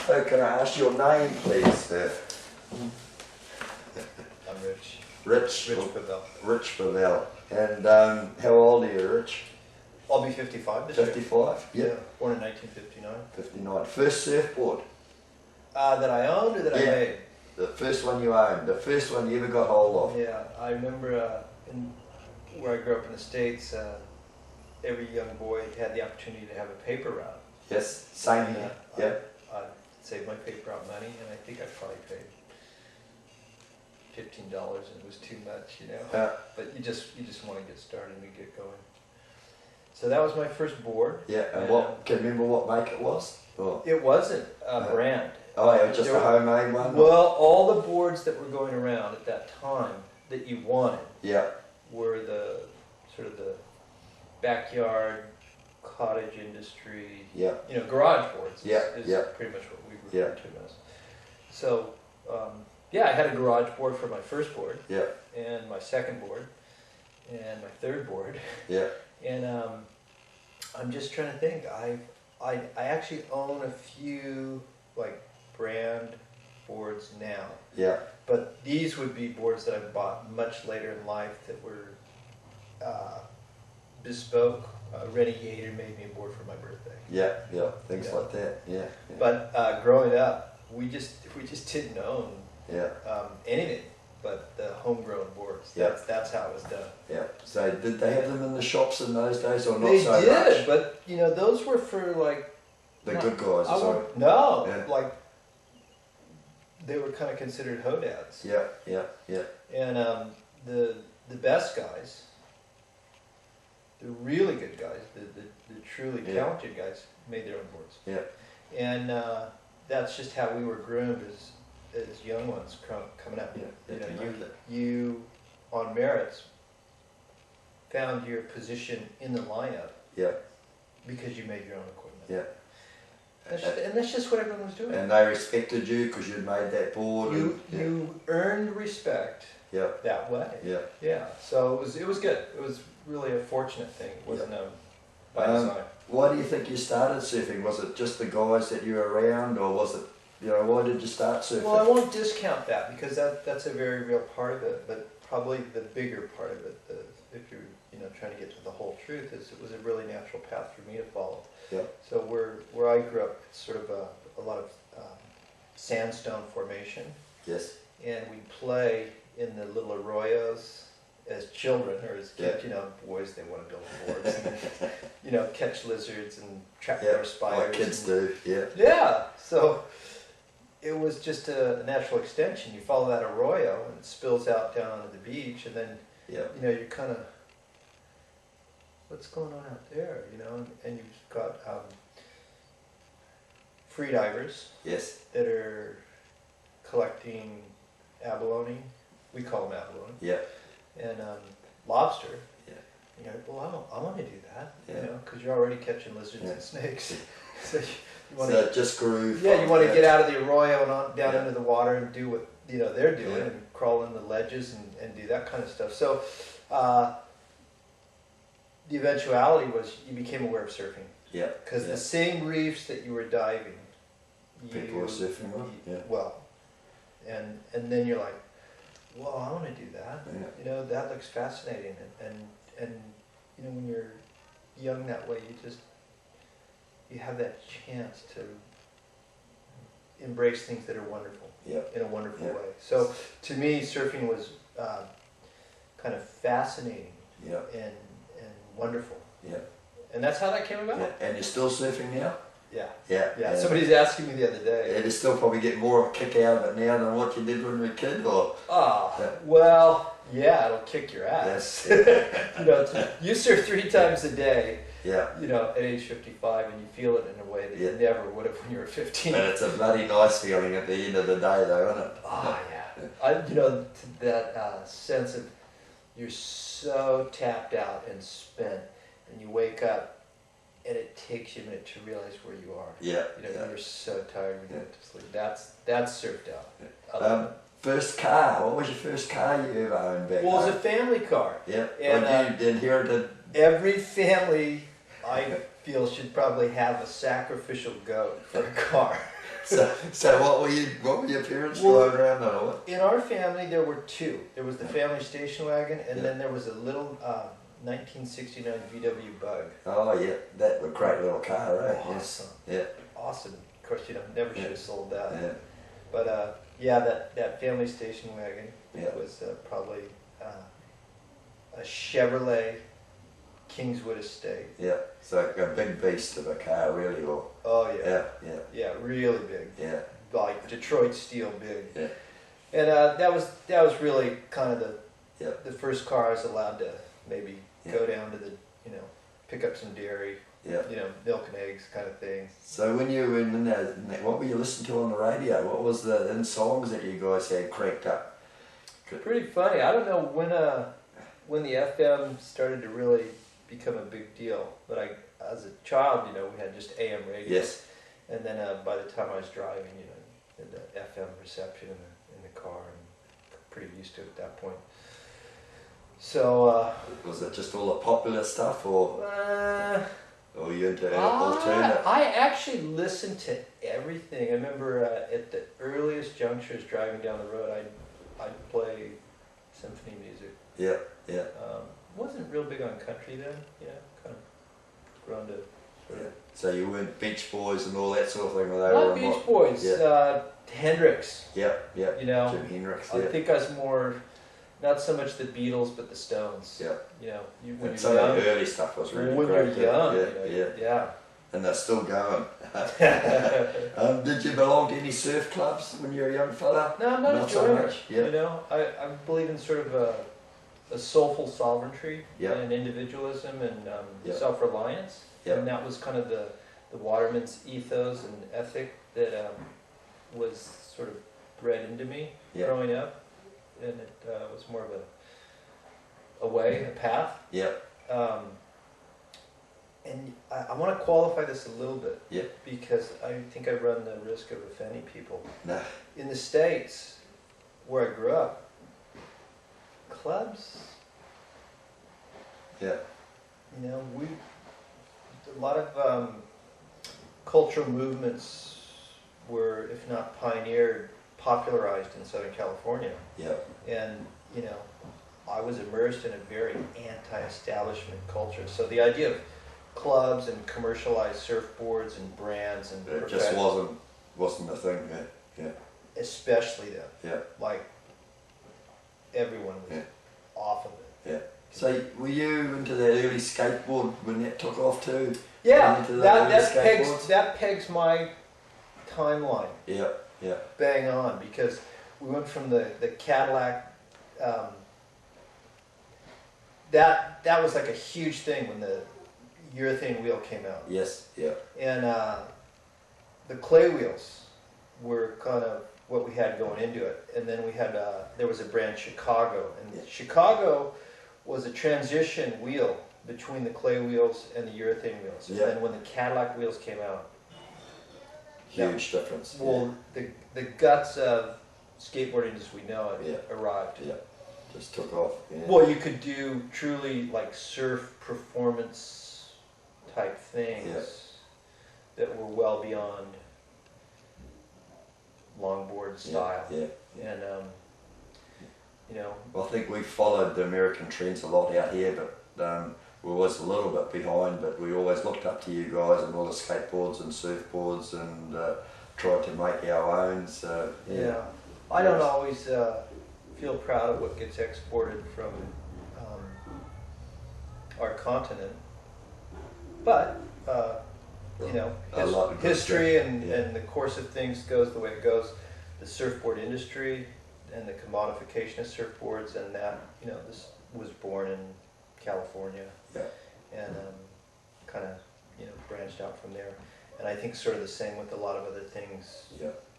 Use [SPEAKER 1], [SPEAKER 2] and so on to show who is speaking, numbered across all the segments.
[SPEAKER 1] So can I ask your name, please, sir?
[SPEAKER 2] I'm Rich.
[SPEAKER 1] Rich
[SPEAKER 2] Pavel.
[SPEAKER 1] Rich Pavel. And how old are you, Rich?
[SPEAKER 2] I'll be 55 this year.
[SPEAKER 1] 55?
[SPEAKER 2] Yeah. Born in 1959.
[SPEAKER 1] 59. First surfboard?
[SPEAKER 2] That I owned or that I made?
[SPEAKER 1] The first one you owned. The first one you ever got hold of.
[SPEAKER 2] Yeah, I remember where I grew up in the States, every young boy had the opportunity to have a paper route.
[SPEAKER 1] Yes, same here. Yeah.
[SPEAKER 2] I saved my paper route money, and I think I probably paid $15, and it was too much, you know. But you just want to get started and get going. So that was my first board.
[SPEAKER 1] Yeah, and what? Can you remember what make it was? Or?
[SPEAKER 2] It wasn't a brand.
[SPEAKER 1] Oh, it was just a homemade one?
[SPEAKER 2] Well, all the boards that were going around at that time that you wanted were the sort of the backyard cottage industry, you know, garage boards is pretty much what we refer to as. So, yeah, I had a garage board for my first board, and my second board, and my third board. And I'm just trying to think. I actually own a few like brand boards now. But these would be boards that I bought much later in life that were bespoke. Renegade made me a board for my birthday.
[SPEAKER 1] Things like that.
[SPEAKER 2] But growing up, we just didn't own anything but the homegrown boards. That's how it was done.
[SPEAKER 1] So did they have them in the shops in those days, or not
[SPEAKER 2] they
[SPEAKER 1] so
[SPEAKER 2] did,
[SPEAKER 1] much?
[SPEAKER 2] But you know, those were for like
[SPEAKER 1] the good guys.
[SPEAKER 2] Like they were kind of considered hodads. And the best guys, the really good guys, the truly talented guys, made their own boards. And that's just how we were groomed as young ones coming up. You know, you on merits found your position in the lineup because you made your own equipment. And that's just what everyone was doing.
[SPEAKER 1] And they respected you because you'd made that board.
[SPEAKER 2] You earned respect that way. So it was good. It was really a fortunate thing. It wasn't by design.
[SPEAKER 1] Why do you think you started surfing? Was it just the guys that you were around, or was it, you know, why did you start surfing?
[SPEAKER 2] Well, I won't discount that because that's a very real part of it. But probably the bigger part of it, if you're trying to get to the whole truth, is it was a really natural path for me to follow. So where I grew up, it's sort of a lot of sandstone formation. And we play in the little arroyos as children, or as kids. You know, boys, they want to build boards and catch lizards and trap their spiders.
[SPEAKER 1] Like kids do.
[SPEAKER 2] So it was just a natural extension. You follow that arroyo and it spills out down onto the beach, and then you're kind of, what's going on out there, and you've got free divers that are collecting abalone. We call them abalone. And lobster. And you're like, well, I want to do that, because you're already catching lizards and snakes. So
[SPEAKER 1] it just grew.
[SPEAKER 2] You want to get out of the arroyo and on down into the water and do what they're doing and crawl in the ledges and do that kind of stuff. So the eventuality was you became aware of surfing. Because the same reefs that you were diving,
[SPEAKER 1] people were surfing on.
[SPEAKER 2] Well, and then you're like, well, I want to do that. That looks fascinating, and when you're young that way, you have that chance to embrace things that are wonderful in a wonderful way. So to me, surfing was kind of fascinating and wonderful. And that's how that came about.
[SPEAKER 1] And you're still surfing now?
[SPEAKER 2] Yeah. Somebody's asking me the other day.
[SPEAKER 1] And you still probably get more of a kick out of it now than what you did when you were a kid, or?
[SPEAKER 2] Well, it'll kick your ass. You surf 3 times a day. At age 55, and you feel it in a way that you never would have when you were 15.
[SPEAKER 1] And it's a bloody nice feeling at the end of the day, though, isn't it?
[SPEAKER 2] That sense of you're so tapped out and spent, and you wake up, and it takes you a minute to realize where you are. You're so tired when you get to sleep. That's surfed out.
[SPEAKER 1] First car. What was your first car you ever owned back?
[SPEAKER 2] Well, it was a family car.
[SPEAKER 1] And you inherited.
[SPEAKER 2] Every family, I feel, should probably have a sacrificial goat for a car.
[SPEAKER 1] So what were your parents driving around on? Or what?
[SPEAKER 2] In our family, there were two. There was the family station wagon, and then there was a little 1969 VW Bug.
[SPEAKER 1] Oh yeah, that was a great little car, right?
[SPEAKER 2] Awesome.
[SPEAKER 1] Yes. Yeah.
[SPEAKER 2] Awesome. Of course, never should have sold that.
[SPEAKER 1] Yeah.
[SPEAKER 2] But yeah, that family station wagon was probably a Chevrolet Kingswood Estate.
[SPEAKER 1] Yeah, so a big beast of a car, really. Or
[SPEAKER 2] oh yeah.
[SPEAKER 1] Yeah,
[SPEAKER 2] really big.
[SPEAKER 1] Yeah.
[SPEAKER 2] Like Detroit steel big.
[SPEAKER 1] Yeah.
[SPEAKER 2] And that was really kind of the first car I was allowed to maybe go down to the pick up some dairy.
[SPEAKER 1] Yeah.
[SPEAKER 2] Milk and eggs kind of thing.
[SPEAKER 1] So when you were in that, what were you listening to on the radio? What was the songs that you guys had cranked up?
[SPEAKER 2] Pretty funny. I don't know when the FM started to really become a big deal, but as a child, we had just AM radio.
[SPEAKER 1] Yes.
[SPEAKER 2] And then by the time I was driving, the FM reception in the car, and pretty used to it at that point. So.
[SPEAKER 1] Was it just all the popular stuff, or you into alternate?
[SPEAKER 2] I actually listened to everything. I remember at the earliest junctures driving down the road, I'd play symphony music.
[SPEAKER 1] Yeah.
[SPEAKER 2] Wasn't real big on country then. Kind of grown to sort of.
[SPEAKER 1] So you weren't Beach Boys and all that sort of thing, were they?
[SPEAKER 2] Not Beach Boys.
[SPEAKER 1] Yeah.
[SPEAKER 2] Hendrix.
[SPEAKER 1] Yeah.
[SPEAKER 2] Jim
[SPEAKER 1] Hendrix.
[SPEAKER 2] I think I was more, not so much the Beatles, but the Stones.
[SPEAKER 1] Yeah.
[SPEAKER 2] When
[SPEAKER 1] some
[SPEAKER 2] you're
[SPEAKER 1] of
[SPEAKER 2] young.
[SPEAKER 1] the early stuff was really
[SPEAKER 2] when
[SPEAKER 1] great.
[SPEAKER 2] You're young.
[SPEAKER 1] Yeah. And they're still going. Did you belong to any surf clubs when you were a young fella?
[SPEAKER 2] No, I'm not
[SPEAKER 1] so
[SPEAKER 2] enjoying
[SPEAKER 1] much.
[SPEAKER 2] it. I believe in sort of a soulful sovereignty and individualism and self-reliance. And that was kind of the waterman's ethos and ethic that was sort of bred into me growing up. And it was more of a path.
[SPEAKER 1] Yeah.
[SPEAKER 2] And I want to qualify this a little bit.
[SPEAKER 1] Yeah.
[SPEAKER 2] Because I think I run the risk of offending people.
[SPEAKER 1] Nah.
[SPEAKER 2] In the States, where I grew up, clubs, a lot of cultural movements were, if not pioneered, popularized in Southern California.
[SPEAKER 1] Yeah.
[SPEAKER 2] And, I was immersed in a very anti-establishment culture. So the idea of clubs and commercialized surfboards and brands and
[SPEAKER 1] it just wasn't a thing. Yeah.
[SPEAKER 2] Especially then.
[SPEAKER 1] Yeah.
[SPEAKER 2] Like everyone was off of it.
[SPEAKER 1] Yeah. So were you into that early skateboard when that took off too?
[SPEAKER 2] Yeah, that pegs my timeline.
[SPEAKER 1] Yeah.
[SPEAKER 2] Bang on, because we went from the Cadillac. That was like a huge thing when the urethane wheel came out.
[SPEAKER 1] Yes. Yeah.
[SPEAKER 2] And the clay wheels were kind of what we had going into it, and then we had there was a brand Chicago, and Chicago was a transition wheel between the clay wheels and the urethane wheels. And then when the Cadillac wheels came out,
[SPEAKER 1] huge difference.
[SPEAKER 2] Well, the guts of skateboarding as we know it arrived.
[SPEAKER 1] Yeah, just took off. Yeah.
[SPEAKER 2] Well, you could do truly like surf performance type things that were well beyond longboard style.
[SPEAKER 1] Yeah.
[SPEAKER 2] And
[SPEAKER 1] well, I think we followed the American trends a lot out here, but we were always a little bit behind. But we always looked up to you guys and all the skateboards and surfboards, and tried to make our own. So
[SPEAKER 2] I don't always feel proud of what gets exported from our continent, but history and the course of things goes the way it goes. The surfboard industry and the commodification of surfboards, and that this was born in California, and kind of branched out from there. And I think sort of the same with a lot of other things.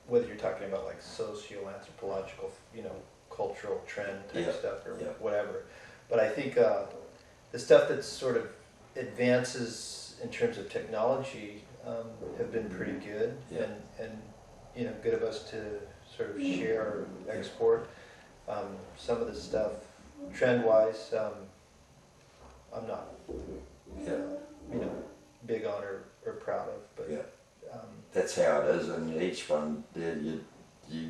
[SPEAKER 2] Whether you're talking about like socio-anthropological, cultural trend type stuff or whatever. But I think the stuff that sort of advances in terms of technology have been pretty good, and good of us to sort of share or export. Some of the stuff, trend-wise, I'm not, big on or proud of, but
[SPEAKER 1] that's how it is, and each one, you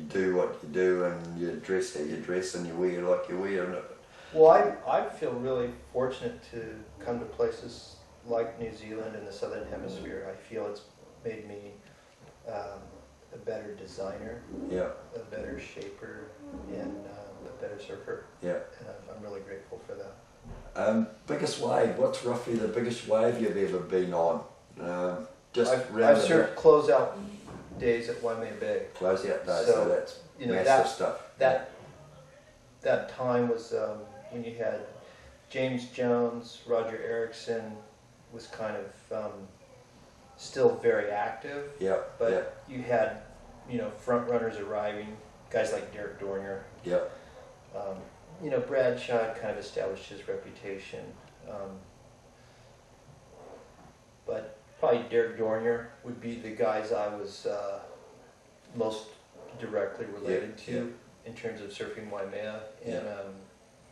[SPEAKER 1] do what you do, and you dress how you dress, and you wear like you wear. And
[SPEAKER 2] well, I feel really fortunate to come to places like New Zealand in the Southern Hemisphere. I feel it's made me a better designer, a better shaper, and a better surfer. And I'm really grateful for that.
[SPEAKER 1] Biggest wave, what's roughly the biggest wave you've ever been on?
[SPEAKER 2] I've surfed closeout days at Waimea Bay.
[SPEAKER 1] Closeout days, so that's massive stuff.
[SPEAKER 2] That time was when you had James Jones, Roger Erickson was kind of still very active. But you had, front runners arriving, guys like Derek Dornier. Brad Shaw kind of established his reputation. But probably Derek Dornier would be the guys I was most directly related to in terms of surfing Waimea. And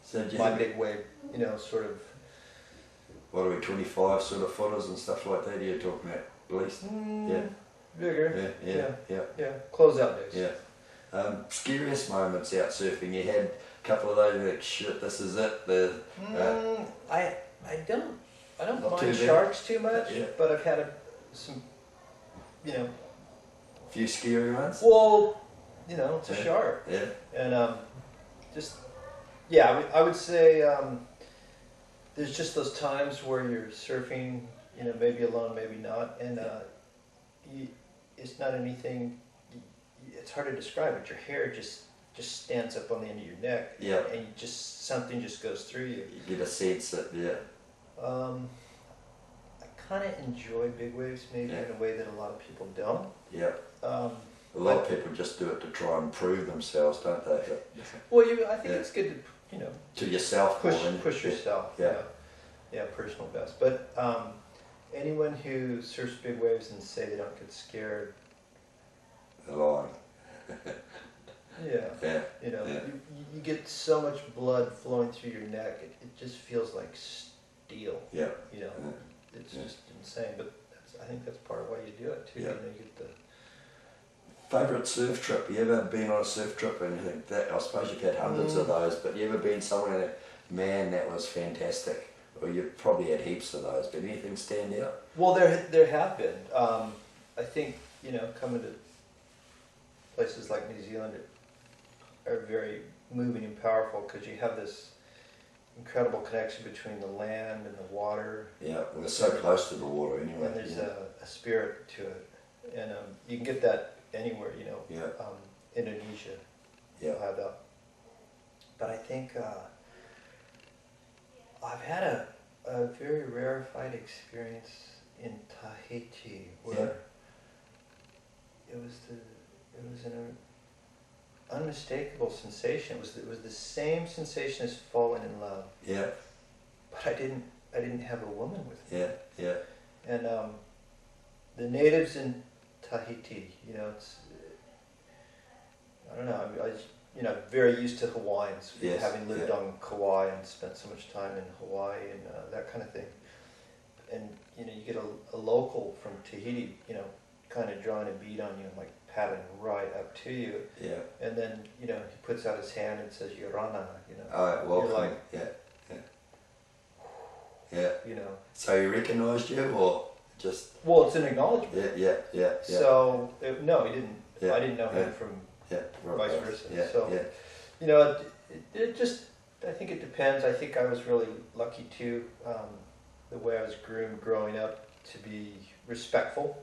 [SPEAKER 1] so
[SPEAKER 2] my big wave, sort of.
[SPEAKER 1] What are we, 25 sort of footers and stuff like that you're talking about, at least?
[SPEAKER 2] Bigger.
[SPEAKER 1] Yeah.
[SPEAKER 2] Closeout days.
[SPEAKER 1] Scariest moments out surfing, you had a couple of those like, shit, this is it.
[SPEAKER 2] I don't mind sharks too much, but I've had some,
[SPEAKER 1] a few scary ones?
[SPEAKER 2] Well, it's a shark. And I would say there's just those times where you're surfing, maybe alone, maybe not, and it's not anything, it's hard to describe it. Your hair just stands up on the end of your neck, and something just goes through you.
[SPEAKER 1] You get a sense that,
[SPEAKER 2] I kind of enjoy big waves maybe in a way that a lot of people don't. A
[SPEAKER 1] lot of people just do it to try and prove themselves, don't they?
[SPEAKER 2] Well, I think it's good to,
[SPEAKER 1] to yourself,
[SPEAKER 2] push yourself. Personal best. But anyone who surfs big waves and say they don't get scared,
[SPEAKER 1] they're lying.
[SPEAKER 2] You get so much blood flowing through your neck. It just feels like steel. It's just insane. But I think that's part of why you do it too. You get the
[SPEAKER 1] favourite surf trip? You ever been on a surf trip and you think that? I suppose you've had hundreds of those, but you ever been somewhere that, man, that was fantastic? Or you've probably had heaps of those, but anything stand out?
[SPEAKER 2] Well, there have been. I think, coming to places like New Zealand are very moving and powerful because you have this incredible connection between the land and the water.
[SPEAKER 1] We're so close to the water anyway.
[SPEAKER 2] And there's a spirit to it. And you can get that anywhere, Indonesia will have that. But I think I've had a very rarefied experience in Tahiti where it was an unmistakable sensation. It was the same sensation as falling in love. But I didn't have a woman with me. And the natives in Tahiti, it's, I don't know, I'm very used to Hawaiians, having lived on Kauai and spent so much time in Hawaii and that kind of thing. And, you get a local from Tahiti, kind of drawing a bead on you and like paddling right up to you. And then, he puts out his hand and says, Yorana,
[SPEAKER 1] welcome.
[SPEAKER 2] You're like,
[SPEAKER 1] So he recognised you or just?
[SPEAKER 2] Well, it's an acknowledgement. So, no, he didn't. I didn't know him from vice versa. So, it just, I think it depends. I think I was really lucky too, the way I was groomed growing up to be respectful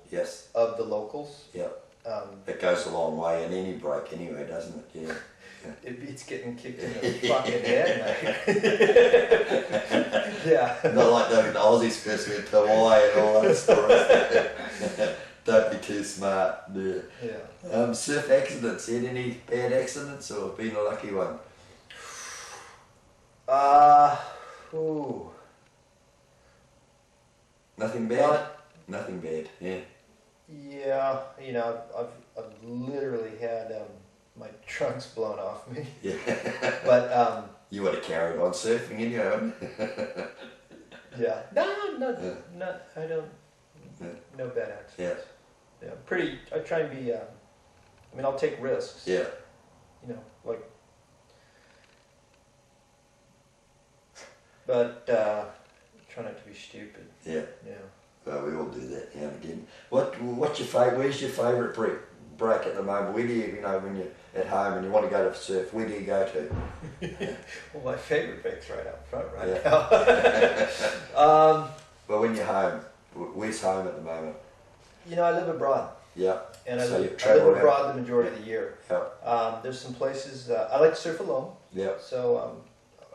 [SPEAKER 2] of the locals.
[SPEAKER 1] It goes a long way in any break anyway, doesn't it?
[SPEAKER 2] It beats getting kicked in the fucking head.
[SPEAKER 1] Not like the Aussies first went to Hawaii and all that stories. Don't be too smart. Surf accidents. You had any bad accidents or been a lucky one? Nothing bad? Nothing bad,
[SPEAKER 2] I've literally had my trunks blown off me. But
[SPEAKER 1] you would have carried on surfing anyway.
[SPEAKER 2] No, I don't. No bad accidents. Yeah, pretty. I try and be. I mean, I'll take risks.
[SPEAKER 1] Yeah.
[SPEAKER 2] You know, like. But try not to be stupid.
[SPEAKER 1] Yeah.
[SPEAKER 2] Yeah.
[SPEAKER 1] Well, we all do that now and again. What's your favourite? Where's your favourite break at the moment? Where do you know when you're at home and you want to go to surf? Where do you go to?
[SPEAKER 2] Well, my favourite break's right out front right
[SPEAKER 1] now. Well, when you're home, where's home at the moment?
[SPEAKER 2] You know, I live abroad.
[SPEAKER 1] Yeah.
[SPEAKER 2] And I live abroad the majority of the year. Yeah. There's some places I like to surf alone. Yeah. So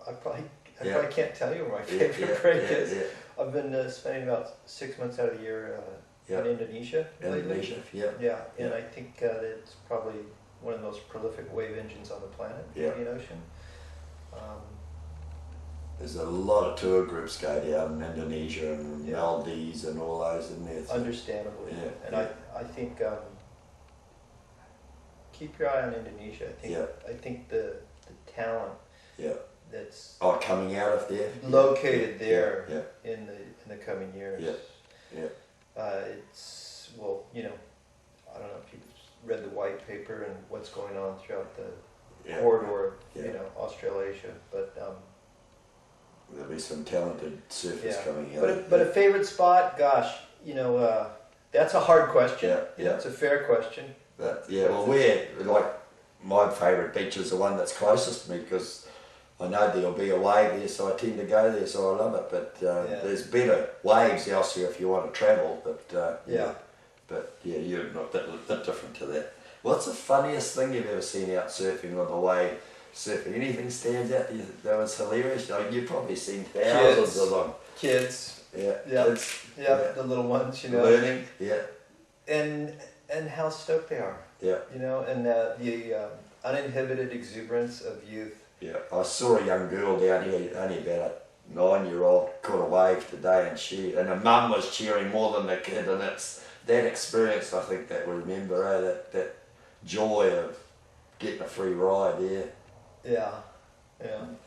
[SPEAKER 2] I probably can't tell you where my favorite break is. Yeah. I've been spending about 6 months out of the year in Indonesia lately.
[SPEAKER 1] Indonesia, yeah.
[SPEAKER 2] Yeah, and I think it's probably one of the most prolific wave engines on the planet, the Indian Ocean.
[SPEAKER 1] There's a lot of tour groups go down in Indonesia and Maldives and all those in there. So.
[SPEAKER 2] Understandably. Yeah. And I think keep your eye on Indonesia. I think the talent that's
[SPEAKER 1] coming out of there,
[SPEAKER 2] located there in the coming years. It's you know, I don't know if you've read the white paper and what's going on throughout the corridor, you know, Australasia, but
[SPEAKER 1] there'll be some talented surfers coming out.
[SPEAKER 2] But a favorite spot, gosh, you know, that's a hard question. Yeah, it's a fair question.
[SPEAKER 1] But well, we're like my favourite beach is the one that's closest to me because I know there'll be a wave there, so I tend to go there, so I love it. But there's better waves elsewhere if you want to travel. But you're not that different to that. What's the funniest thing you've ever seen out surfing on the wave? Surfing, anything stands out that was hilarious? Like, you've probably seen thousands of them.
[SPEAKER 2] Kids.
[SPEAKER 1] Kids.
[SPEAKER 2] The little ones, you know.
[SPEAKER 1] Learning. And
[SPEAKER 2] how stoked they are.
[SPEAKER 1] Yeah.
[SPEAKER 2] You know, and the uninhibited exuberance of youth.
[SPEAKER 1] Yeah, I saw a young girl down here, only about a 9-year-old, caught a wave today, and her mum was cheering more than the kid, and it's that experience I think that we remember, that joy of getting a free ride there.
[SPEAKER 2] Yeah.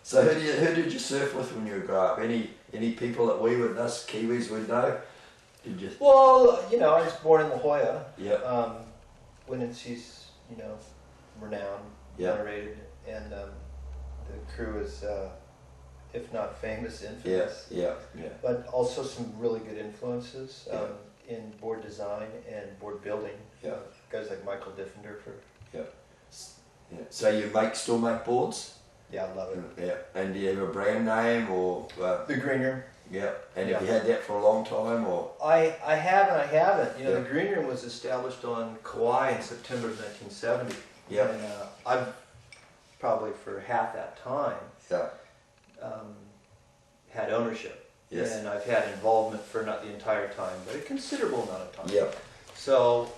[SPEAKER 1] So who did you surf with when you grew up? Any people that we would, us Kiwis would know? Did you?
[SPEAKER 2] Well, you know, I was born in La Jolla.
[SPEAKER 1] Yeah.
[SPEAKER 2] Winninsee's, you know, renowned, venerated, and the crew is, if not famous, infamous.
[SPEAKER 1] Yeah.
[SPEAKER 2] But also some really good influences in board design and board building.
[SPEAKER 1] Yeah.
[SPEAKER 2] Guys like Michael Diffenderfer.
[SPEAKER 1] Yeah. So you still make boards?
[SPEAKER 2] Yeah, I love it.
[SPEAKER 1] Yeah. And do you have a brand name or?
[SPEAKER 2] The Greener.
[SPEAKER 1] Yeah. And have you had that for a long time or?
[SPEAKER 2] I have and I haven't. You know, the Greener was established on Kauai in September of 1970.
[SPEAKER 1] Yeah.
[SPEAKER 2] And I've probably for half that time had ownership.
[SPEAKER 1] Yes.
[SPEAKER 2] And I've had involvement for not the entire time, but a considerable amount of time.
[SPEAKER 1] Yeah.
[SPEAKER 2] So,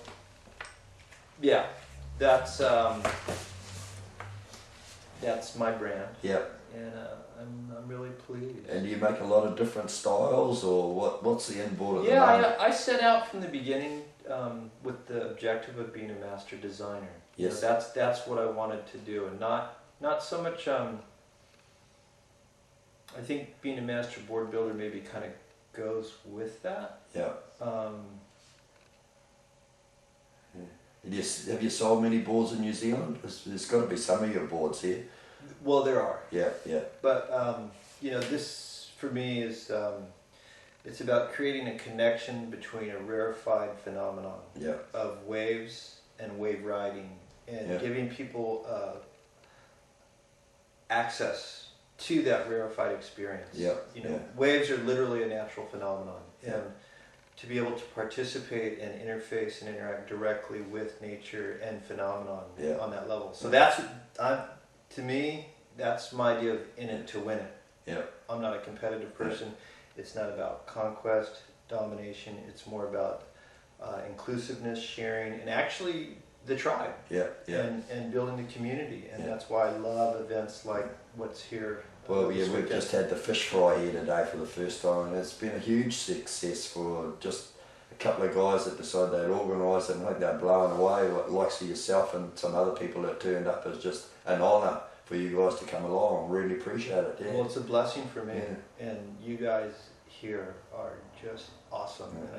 [SPEAKER 2] that's my brand.
[SPEAKER 1] Yeah.
[SPEAKER 2] And I'm really pleased.
[SPEAKER 1] And do you make a lot of different styles, or what's the inboard of the
[SPEAKER 2] name? I set out from the beginning with the objective of being a master designer.
[SPEAKER 1] Yes.
[SPEAKER 2] You know, that's what I wanted to do, and not so much. I think being a master board builder maybe kind of goes with that.
[SPEAKER 1] Yeah. Have you sold many boards in New Zealand? There's got to be some of your boards here.
[SPEAKER 2] Well, there are.
[SPEAKER 1] Yeah.
[SPEAKER 2] But you know, this for me is it's about creating a connection between a rarefied phenomenon of waves and wave riding, and giving people access to that rarefied experience.
[SPEAKER 1] Yeah.
[SPEAKER 2] You know, waves are literally a natural phenomenon, and to be able to participate and interface and interact directly with nature and phenomenon on that level. So that's to me, that's my idea of in it to win it.
[SPEAKER 1] Yeah.
[SPEAKER 2] I'm not a competitive person. It's not about conquest, domination. It's more about inclusiveness, sharing, and actually the tribe. And building the community. And that's why I love events like what's here.
[SPEAKER 1] Well, we've just had the fish fry here today for the first time, and it's been a huge success for just a couple of guys that decided they'd organise it, and I think they're blown away. Likes of yourself and some other people that turned up. It's just an honour for you guys to come along. Really appreciate it. Yeah.
[SPEAKER 2] Well, it's a blessing for me, and you guys here are just awesome, and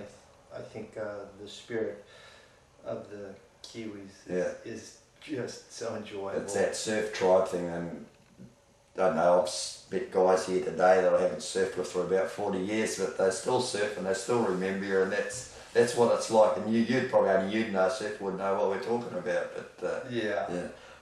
[SPEAKER 2] I think the spirit of the Kiwis is just so enjoyable.
[SPEAKER 1] It's that surf tribe thing, and I don't know, I've met guys here today that I haven't surfed with for about 40 years, but they still surf and they still remember you, and that's what it's like. And you'd probably only you'd know surf would know what we're talking about. But yeah.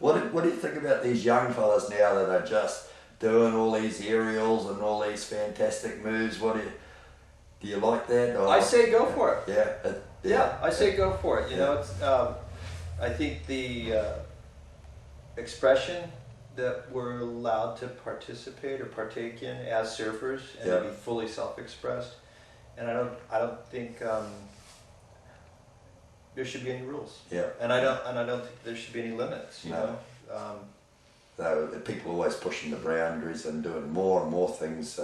[SPEAKER 1] What do you think about these young fellas now that are just doing all these aerials and all these fantastic moves? What do you like that? Or?
[SPEAKER 2] I say go for it.
[SPEAKER 1] Yeah.
[SPEAKER 2] I say go for it. You know, it's I think the expression that we're allowed to participate or partake in as surfers and to be fully self-expressed, and I don't think there should be any rules. And I don't think there should be any limits. You know.
[SPEAKER 1] People are always pushing the boundaries and doing more and more things.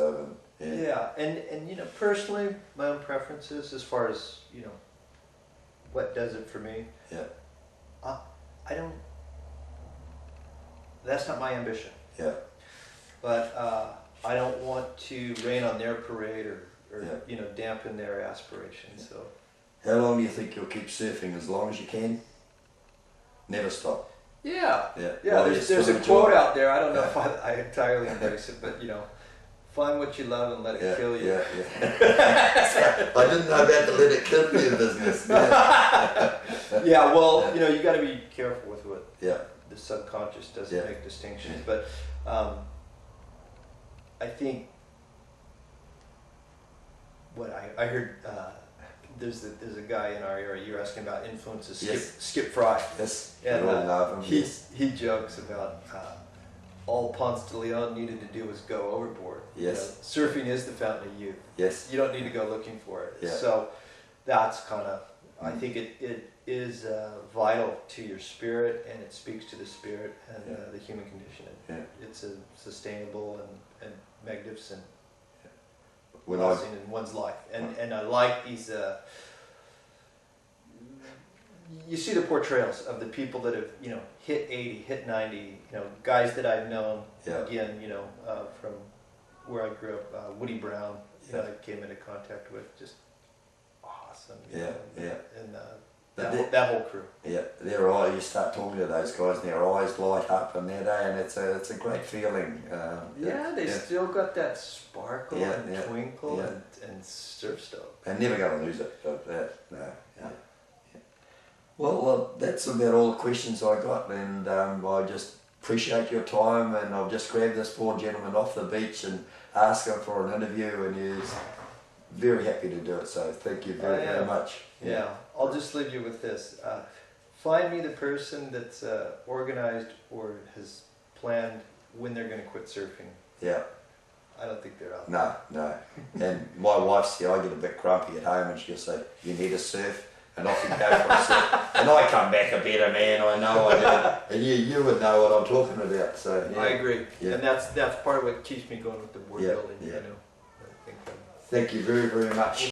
[SPEAKER 2] And you know, personally, my own preferences as far as, you know, what does it for me. I don't. That's not my ambition. But I don't want to rain on their parade or you know, dampen their aspirations. So.
[SPEAKER 1] How long do you think you'll keep surfing? As long as you can? Never stop?
[SPEAKER 2] Yeah. Well, there's a quote out there, I don't know if I entirely embrace it, but you know, find what you love and let it kill you.
[SPEAKER 1] I didn't know about the let it kill you business.
[SPEAKER 2] Well, you know, you got to be careful with what the subconscious doesn't make distinctions, but I think what I heard, there's a guy in our area, you're asking about influences, Skip Fry.
[SPEAKER 1] Yes,
[SPEAKER 2] and
[SPEAKER 1] I love him.
[SPEAKER 2] He jokes about all Ponce de Leon needed to do was go overboard.
[SPEAKER 1] Yes.
[SPEAKER 2] You know, surfing is the fountain of youth.
[SPEAKER 1] Yes.
[SPEAKER 2] You don't need to go looking for it. So that's kind of, I think it is vital to your spirit, and it speaks to the spirit and the human condition. It's a sustainable and magnificent blessing in one's life. And I like these, you see the portrayals of the people that have, you know, hit 80, hit 90, you know, guys that I've known, again, you know, from where I grew up, Woody Brown, that I came into contact with, just awesome. You know, and that whole crew.
[SPEAKER 1] Their eyes, you start talking to those guys and their eyes light up and it's a great feeling.
[SPEAKER 2] They still got that sparkle and twinkle and surf stuff.
[SPEAKER 1] They're never going to lose it. Well, that's about all the questions I got, and I just appreciate your time, and I've just grabbed this poor gentleman off the beach and asked him for an interview, and he's very happy to do it, so thank you very much.
[SPEAKER 2] I'll just leave you with this. Find me the person that's organized or has planned when they're going to quit surfing. I don't think they're out there.
[SPEAKER 1] No. And my wife's here, I get a bit grumpy at home, and she'll say, you need a surf, and off you go for a surf. And I come back a better man, I know I do. And you would know what I'm talking about. So
[SPEAKER 2] I agree. And that's part of what keeps me going with the board building. You know.
[SPEAKER 1] Thank you very, very much.